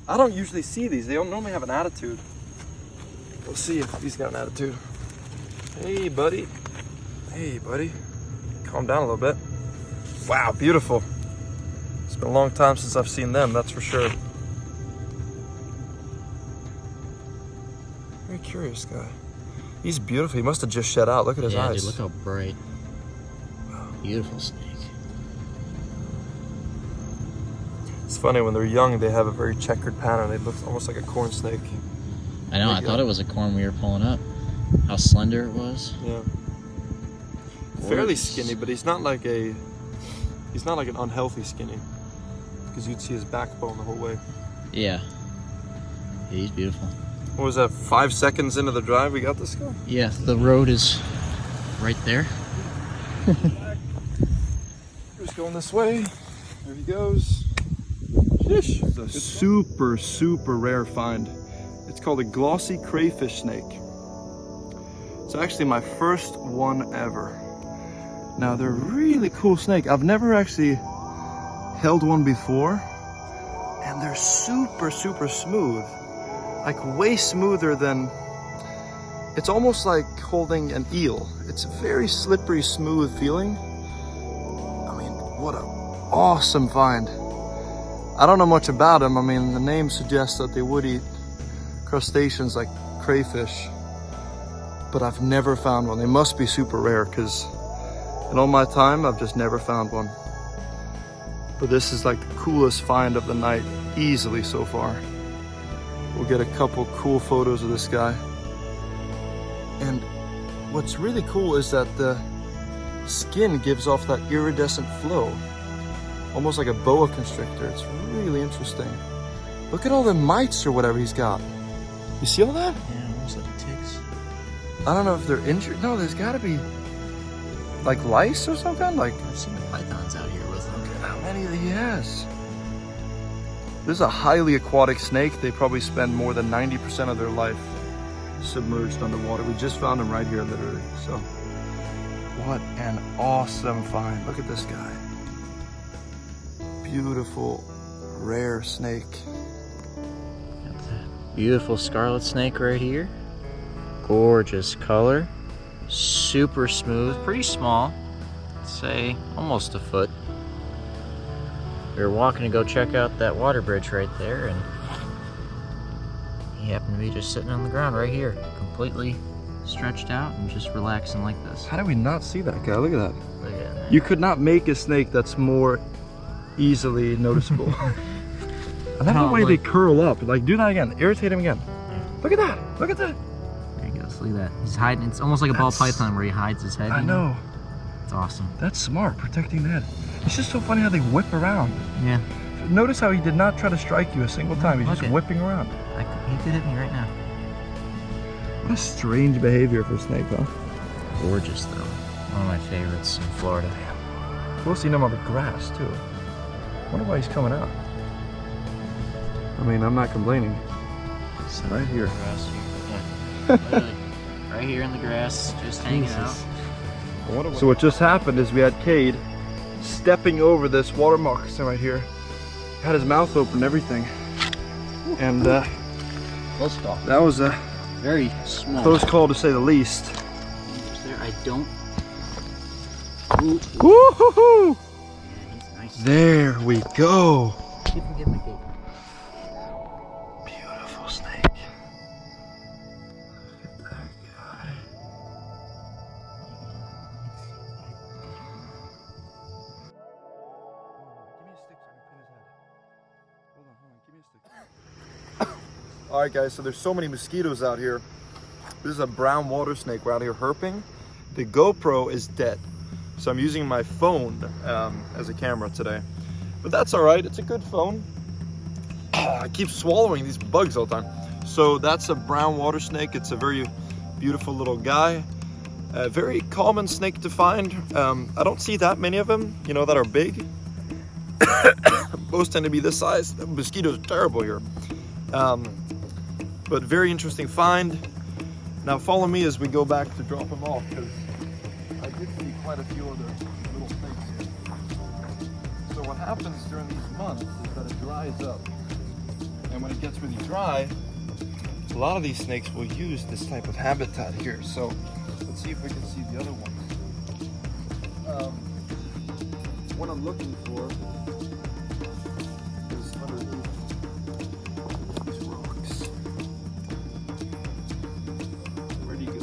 I don't usually see these. They don't normally have an attitude. We'll see if he's got an attitude. Hey, buddy. Hey, buddy. Calm down a little bit. Wow, beautiful. It's been a long time since I've seen them, that's for sure. Very curious guy. He's beautiful. He must have just shed out. Look at his eyes. Dude, look how bright. Wow. Beautiful snake. It's funny, when they're young, they have a very checkered pattern. They look almost like a corn snake. I know, I thought it was a corn we were pulling up. How slender it was. Yeah. Fairly skinny, but he's not like an unhealthy skinny. Because you'd see his backbone the whole way. Yeah. He's beautiful. What was that, 5 seconds into the drive we got this guy? Yeah, the road is right there. Just going this way. There he goes. Shish. It's a super, super rare find. It's called a glossy crayfish snake. It's actually my first one ever. Now they're really cool snake. I've never actually held one before. And they're super, super smooth. Like way smoother than, it's almost like holding an eel. It's a very slippery, smooth feeling. I mean, what an awesome find. I don't know much about them. I mean, the name suggests that they would eat crustaceans like crayfish, but I've never found one. They must be super rare because in all my time, I've just never found one. But this is like the coolest find of the night, easily so far. We'll get a couple cool photos of this guy. And what's really cool is that the skin gives off that iridescent flow, almost like a boa constrictor. It's really interesting. Look at all the mites or whatever he's got. You see all that? Yeah, almost like ticks. I don't know if they're injured. No, there's gotta be like lice or something. Like, I've seen the pythons out here with them. look at how many he has. This is a highly aquatic snake. They probably spend more than 90% of their life submerged underwater. We just found him right here, literally. So, what an awesome find. Look at this guy. Beautiful, rare snake. Got that beautiful scarlet snake right here. Gorgeous color. Super smooth, pretty small. I'd say almost a foot. We were walking to go check out that water bridge right there, and he happened to be just sitting on the ground right here, completely stretched out and just relaxing like this. How did we not see that guy? Look at that. Look at that. You could not make a snake that's more easily noticeable. I love the way they curl up. Like, do that again. Irritate him again. Yeah. Look at that. Look at that. There he goes. Look at that. He's hiding. It's almost like a ball python where he hides his head. I know. It's awesome. That's smart, protecting the head. It's just so funny how they whip around. Yeah. Notice how he did not try to strike you a single time. He's just whipping around. He could hit me right now. What a strange behavior for a snake, huh? Gorgeous though. One of my favorites in Florida. We'll see him on the grass too. Wonder why he's coming out. I mean, I'm not complaining. So right here. Yeah. Literally, right here in the grass, just hanging out. So what just happened is we had Cade stepping over this water moccasin right here. Had his mouth open and everything. And Close call. that was a Very small. close call to say the least. There, I don't. Woo-hoo-hoo! Yeah, he's nice. There we go. See if we can get my gate. Beautiful snake. Look at that guy. Give me a stick so I can pin his head. Hold on, give me a stick. Alright guys, so there's so many mosquitoes out here. This is a brown water snake. We're out here herping. The GoPro is dead. So I'm using my phone as a camera today. But that's alright, it's a good phone. I keep swallowing these bugs all the time. So that's a brown water snake. It's a very beautiful little guy. A very common snake to find. I don't see that many of them, you know, that are big. Most tend to be this size. The mosquitoes are terrible here. But very interesting find. Now follow me as we go back to drop them off, because I did see quite a few of the little snakes here. So what happens during these months is that it dries up. And when when it gets really dry, a lot of these snakes will use this type of habitat here. So let's see if we can see the other one. What I'm looking for is underneath these rocks. Where'd he go?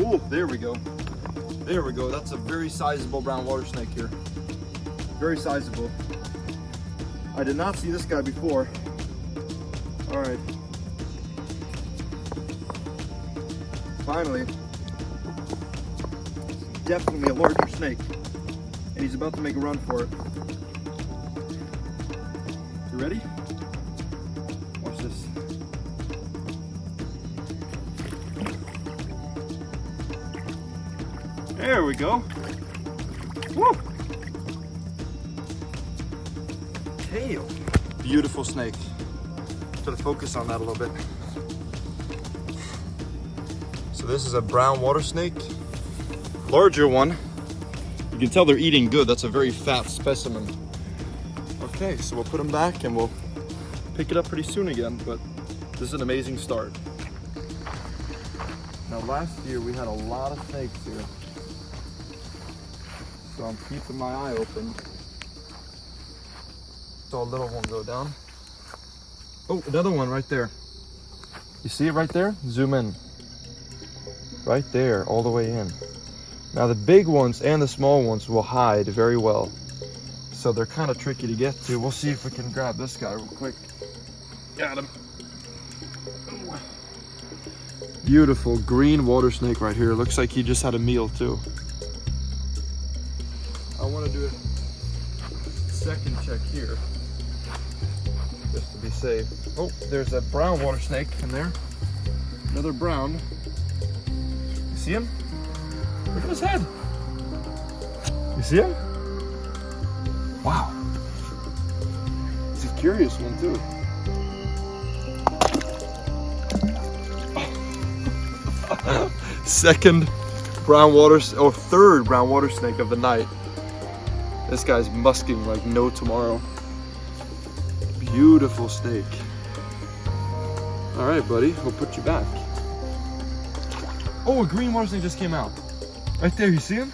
Oh, there we go. There we go. That's a very sizable brown water snake here. Very sizable. I did not see this guy before. All right. Finally. Definitely a larger snake. And he's about to make a run for it. You ready? Watch this. There we go. Woo! Tail. Beautiful snake. Try to focus on that a little bit. So this is a brown water snake. Larger one. You can tell they're eating good. That's a very fat specimen. Okay, so we'll put them back and we'll pick it up pretty soon again, but this is an amazing start. Now last year we had a lot of snakes here. So I'm keeping my eye open. Saw a little one go down. Oh, another one right there. You see it right there? Zoom in. Right there, all the way in. Now the big ones and the small ones will hide very well. So they're kind of tricky to get to. We'll see if we can grab this guy real quick. Got him. Ooh. Beautiful green water snake right here. Looks like he just had a meal too. I want to do a second check here, just to be safe. Oh, there's a brown water snake in there. Another brown. You see him? Look at his head. You see him? Wow. He's a curious one too. Second brown water, or third brown water snake of the night. This guy's musking like no tomorrow. Beautiful steak. All right, buddy, we'll put you back. Oh, a green water snake just came out. Right there, you see him?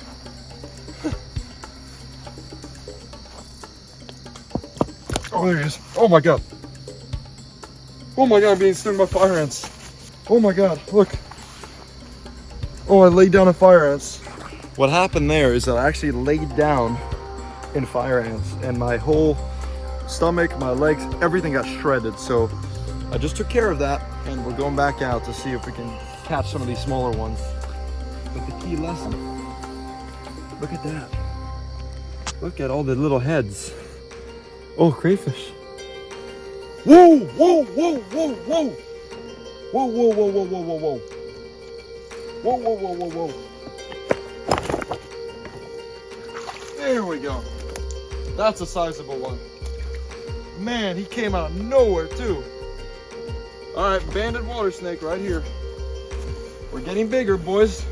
Oh, there he is. Oh my God. Oh my God, I'm being stung by fire ants. Oh my God, look. Oh, I laid down in fire ants. What happened there is that I actually laid down in fire ants and my whole stomach, my legs, everything got shredded. So I just took care of that and we're going back out to see if we can catch some of these smaller ones. But the key lesson, look at that. Look at all the little heads. Oh, crayfish. Whoa, whoa, whoa, whoa, whoa. Whoa, whoa, whoa, whoa, whoa, whoa, whoa. Whoa, whoa, whoa, whoa, whoa. There we go. That's a sizable one. Man, he came out of nowhere too. All right, banded water snake right here. We're getting bigger, boys.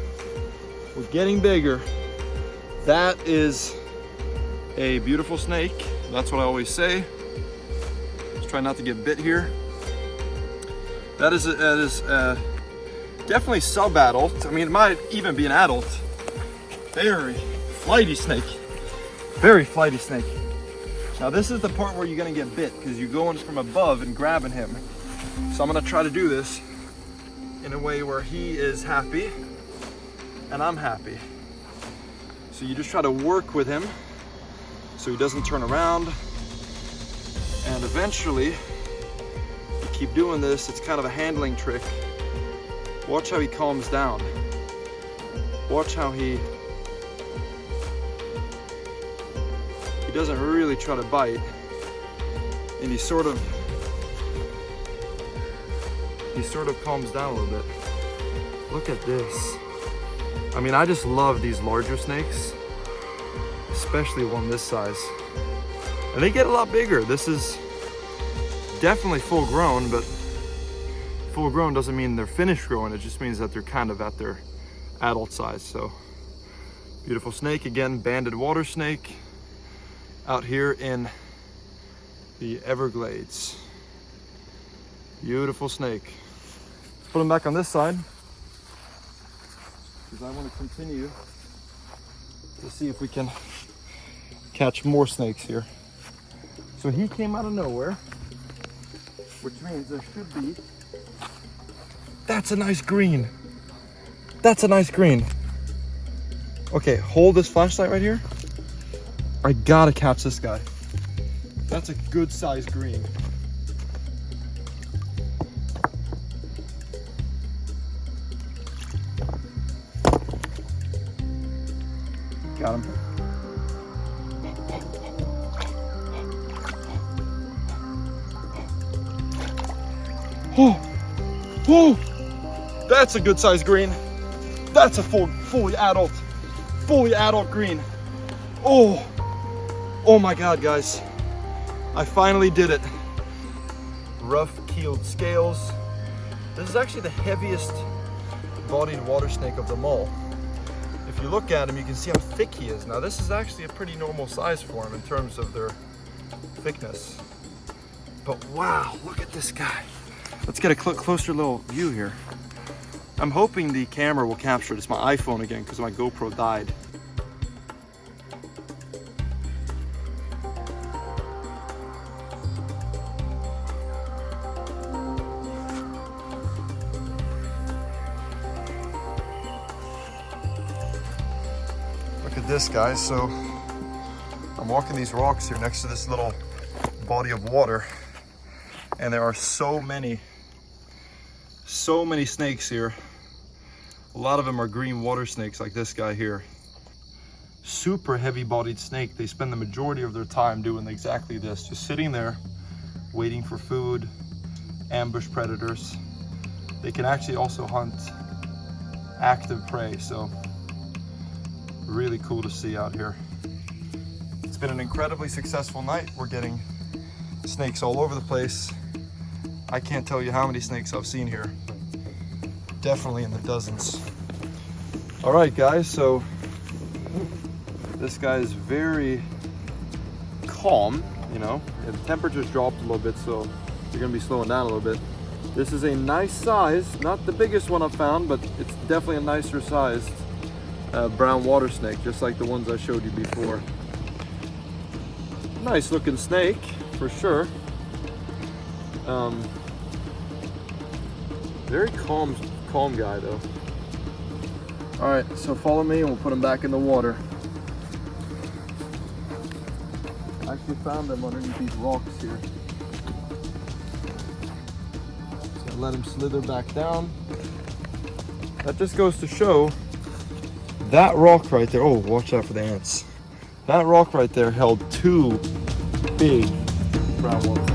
We're getting bigger. That is a beautiful snake. That's what I always say. Just try not to get bit here. That is definitely sub-adult. I mean, it might even be an adult. Very flighty snake. Very flighty snake. Now this is the part where you're gonna get bit because you're going from above and grabbing him. So I'm gonna try to do this in a way where he is happy and I'm happy. So you just try to work with him so he doesn't turn around. And eventually, you keep doing this, it's kind of a handling trick. Watch how he calms down. Watch how he doesn't really try to bite. And he sort of calms down a little bit. Look at this. I mean, I just love these larger snakes, especially one this size. And they get a lot bigger. This is definitely full grown, but full grown doesn't mean they're finished growing. It just means that they're kind of at their adult size. So beautiful snake, again, banded water snake out here in The Everglades. Beautiful snake. Let's put him back on this side because I want to continue to see if we can catch more snakes here. So he came out of nowhere, which means there should be. That's a nice green. That's a nice green. Okay, hold this flashlight right here. I gotta catch this guy. That's a good size green. Got him. Oh, that's a good size green. That's a fully adult green. Oh my God, guys. I finally did it. Rough keeled scales. This is actually the heaviest bodied water snake of them all. If you look at him, you can see how thick he is. Now this is actually a pretty normal size for him in terms of their thickness. But wow, look at this guy. Let's get a closer little view here. I'm hoping the camera will capture it. It's my iPhone again because my GoPro died. Look at this, guys. So I'm walking these rocks here next to this little body of water, and there are so many snakes here. A lot of them are green water snakes like this guy here. Super heavy bodied snake. They spend the majority of their time doing exactly this, just sitting there waiting for food, ambush predators. They can actually also hunt active prey, so really cool to see out here. It's been an incredibly successful night. We're getting snakes all over the place. I can't tell you how many snakes I've seen here. Definitely in the dozens. All right, guys, so this guy is very calm, you know. The temperature's dropped a little bit, so you're gonna be slowing down a little bit. This is a nice size, not the biggest one I've found, but it's definitely a nicer sized brown water snake, just like the ones I showed you before. Nice looking snake, for sure. Very calm guy though. All right, so follow me and we'll put him back in the water. I actually found them underneath these rocks here. So let him slither back down. That just goes to show that rock right there. Oh, watch out for the ants. That rock right there held two big brown ones.